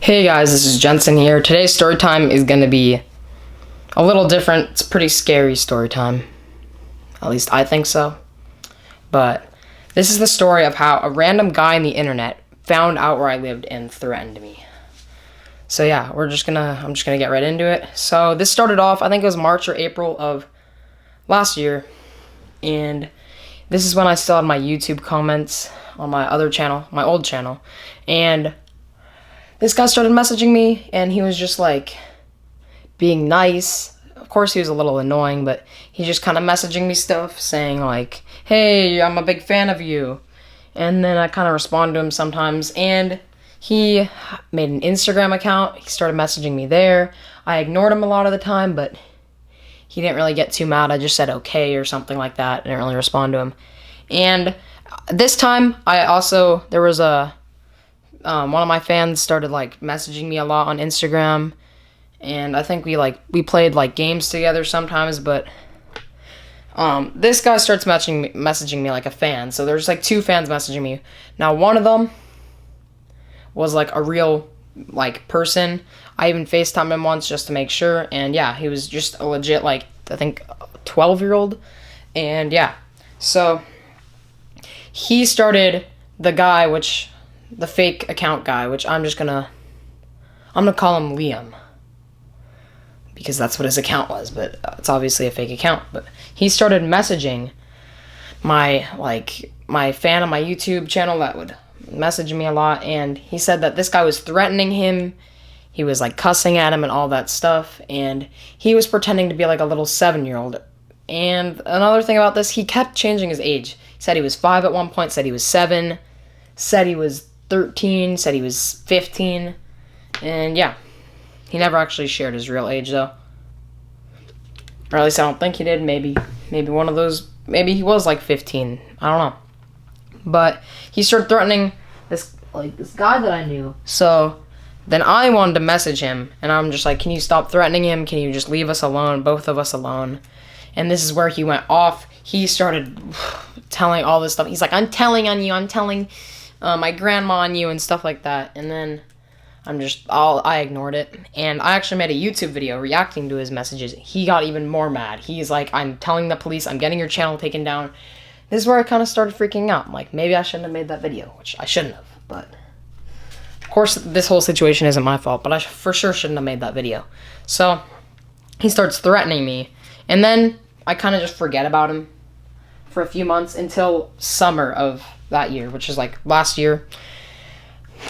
Hey guys, this is Jensen here. Today's story time is going to be a little different. It's a pretty scary story time. At least I think so. But this is the story of how a random guy on the internet found out where I lived and threatened me. So yeah, I'm just gonna get right into it. So this started off, I think it was March or April of last year, and this is when I still had my YouTube comments on my other channel, my old channel, and this guy started messaging me, and he was just like being nice. Of course, he was a little annoying, but he just kind of messaging me stuff, saying like, "Hey, I'm a big fan of you," and then I kind of respond to him sometimes, and he made an Instagram account. He started messaging me there. I ignored him a lot of the time, but he didn't really get too mad. I just said okay or something like that. I didn't really respond to him. And this time, there was one of my fans started like messaging me a lot on Instagram, and I think we played like games together sometimes, but this guy starts messaging me like a fan. So there's like two fans messaging me. Now one of them was like a real like person. I even FaceTimed him once just to make sure, and yeah, he was just a legit like I think 12-year-old. And yeah, so he started the fake account guy, which I'm gonna call him Liam, because that's what his account was, but it's obviously a fake account. But he started messaging my fan on my YouTube channel that would message me a lot, and he said that this guy was threatening him. He was like cussing at him and all that stuff, and he was pretending to be like a little 7-year-old. And another thing about this, he kept changing his age. He said he was 5 at one point, said he was 7, said he was 13, said he was 15, and yeah, he never actually shared his real age though, or at least I don't think he did. Maybe one of those, maybe he was like 15, I don't know. But he started threatening this guy that I knew. So then I wanted to message him, and I'm just like, can you stop threatening him? Can you just leave us alone, both of us alone? And this is where he went off. He started telling all this stuff. He's like, I'm telling on you, I'm telling my grandma on you and stuff like that. And then I ignored it, and I actually made a YouTube video reacting to his messages. He got even more mad. He's like, I'm telling the police, I'm getting your channel taken down. This is where I kind of started freaking out. I'm like, maybe I shouldn't have made that video, which I shouldn't have, but of course this whole situation isn't my fault, but I for sure shouldn't have made that video. So he starts threatening me, and then I kind of just forget about him for a few months until summer of that year, which is like last year.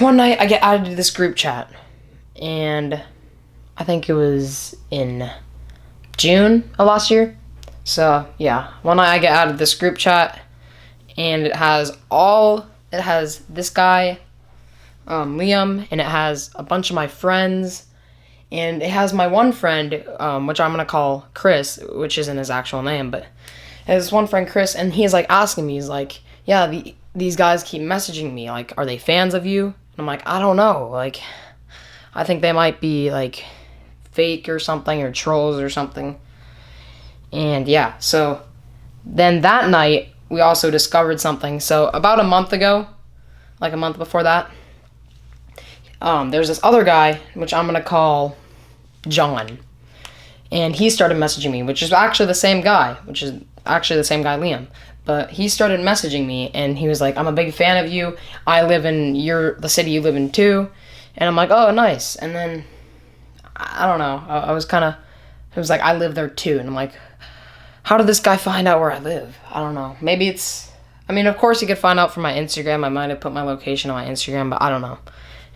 One night I get added to this group chat, and I think it was in June of last year. So yeah, one night I get added to this group chat, and it has this guy, Liam, and it has a bunch of my friends, and it has my one friend, which I'm gonna call Chris, which isn't his actual name, but it has one friend, Chris, and he's like asking me, he's like, yeah, these guys keep messaging me, like, are they fans of you? And I'm like, I don't know, like, I think they might be, like, fake or something, or trolls or something. And yeah, so then that night, we also discovered something. So about a month ago, like a month before that, there's this other guy, which I'm gonna call John, and he started messaging me, which is actually the same guy, Liam. But he started messaging me, and he was like, I'm a big fan of you. I live in the city you live in too. And I'm like, oh, nice. And then, I don't know, it was like, I live there too. And I'm like, how did this guy find out where I live? I don't know. Maybe of course he could find out from my Instagram. I might have put my location on my Instagram, but I don't know.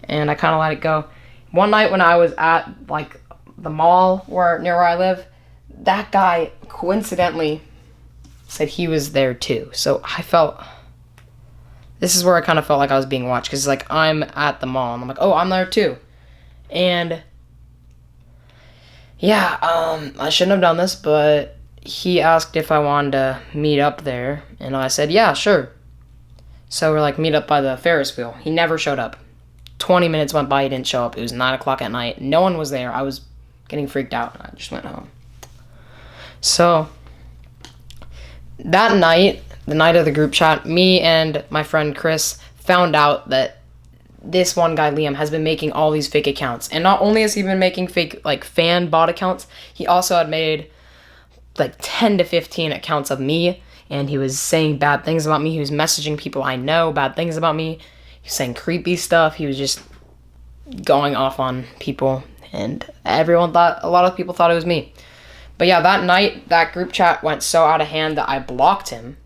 And I kind of let it go. One night when I was at, like, the mall near where I live, that guy coincidentally said he was there too. So this is where I kind of felt like I was being watched, because like, I'm at the mall, and I'm like, oh, I'm there too. And yeah, I shouldn't have done this, but he asked if I wanted to meet up there, and I said, yeah, sure. So we're like, meet up by the Ferris wheel. He never showed up. 20 minutes went by, he didn't show up. It was 9 o'clock at night. No one was there. I was getting freaked out, and I just went home. So that night, the night of the group chat, me and my friend Chris found out that this one guy, Liam, has been making all these fake accounts. And not only has he been making fake, like, fan bot accounts, he also had made, like, 10 to 15 accounts of me. And he was saying bad things about me. He was messaging people I know bad things about me. He was saying creepy stuff. He was just going off on people. And a lot of people thought it was me. But yeah, that night, that group chat went so out of hand that I blocked him,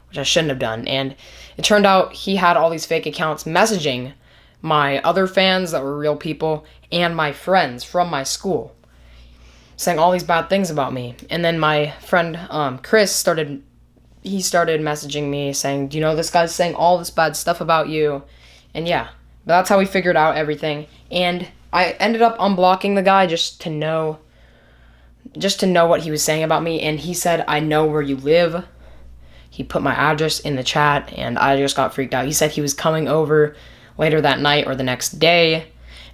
which I shouldn't have done. And it turned out he had all these fake accounts messaging my other fans that were real people and my friends from my school, saying all these bad things about me. And then my friend Chris started messaging me saying, do you know this guy's saying all this bad stuff about you? And yeah, but that's how we figured out everything. And I ended up unblocking the guy just to know what he was saying about me. And he said, I know where you live. He put my address in the chat, and I just got freaked out. He said he was coming over later that night or the next day,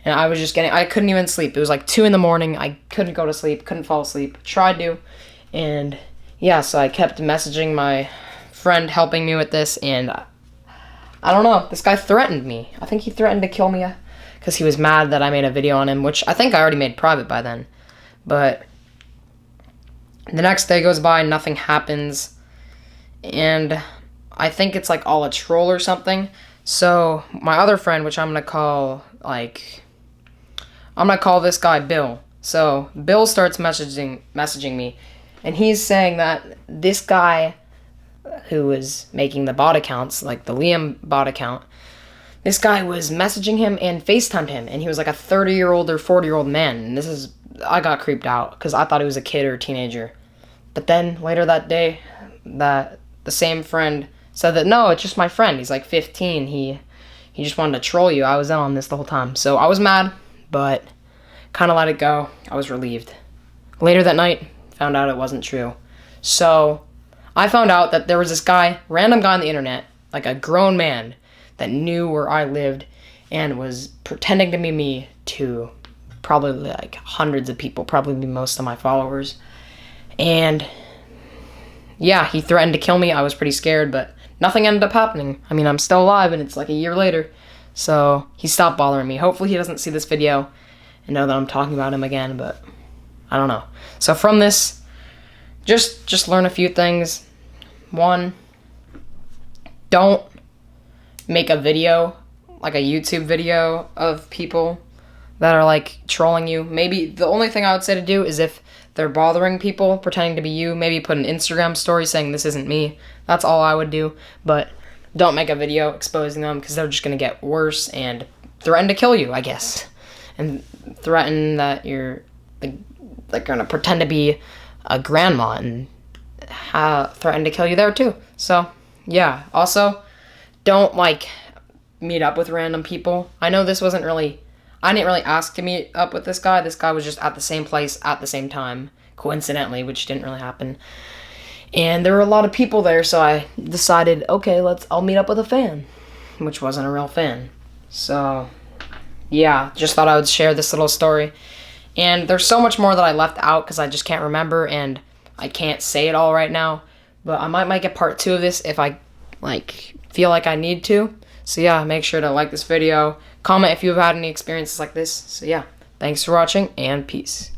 and I couldn't even sleep. It was like 2 a.m. I couldn't go to sleep, couldn't fall asleep, tried to, and yeah, so I kept messaging my friend helping me with this, and I don't know, this guy threatened me. I think he threatened to kill me because he was mad that I made a video on him, which I think I already made private by then. But the next day goes by, nothing happens, and I think it's like all a troll or something. So my other friend, which I'm gonna call this guy Bill. So Bill starts messaging me, and he's saying that this guy who was making the bot accounts, like the Liam bot account, this guy was messaging him and FaceTimed him, and he was like a 30-year-old or 40-year-old man. And I got creeped out because I thought he was a kid or a teenager. But then later that day, the same friend said that, no, it's just my friend. He's like 15. He just wanted to troll you. I was in on this the whole time. So I was mad, but kind of let it go. I was relieved. Later that night, found out it wasn't true. So I found out that there was this guy, random guy on the internet, like a grown man that knew where I lived and was pretending to be me to probably like hundreds of people, probably most of my followers. And yeah, he threatened to kill me. I was pretty scared, but nothing ended up happening. I mean, I'm still alive, and it's like a year later. So he stopped bothering me. Hopefully he doesn't see this video and know that I'm talking about him again, but I don't know. So from this, just learn a few things. 1, don't make a video, like a YouTube video of people that are like trolling you. Maybe the only thing I would say to do is if they're bothering people, pretending to be you, maybe put an Instagram story saying this isn't me. That's all I would do. But don't make a video exposing them because they're just going to get worse and threaten to kill you, I guess. And threaten that you're like going to pretend to be a grandma and threaten to kill you there too. So, yeah. Also, don't like meet up with random people. I know I didn't really ask to meet up with this guy. This guy was just at the same place at the same time, coincidentally, which didn't really happen. And there were a lot of people there, so I decided, okay, I'll meet up with a fan, which wasn't a real fan. So, yeah, just thought I would share this little story. And there's so much more that I left out because I just can't remember, and I can't say it all right now. But I might make a part 2 of this if I feel like I need to. So yeah, make sure to like this video. Comment if you've had any experiences like this. So yeah, thanks for watching, and peace.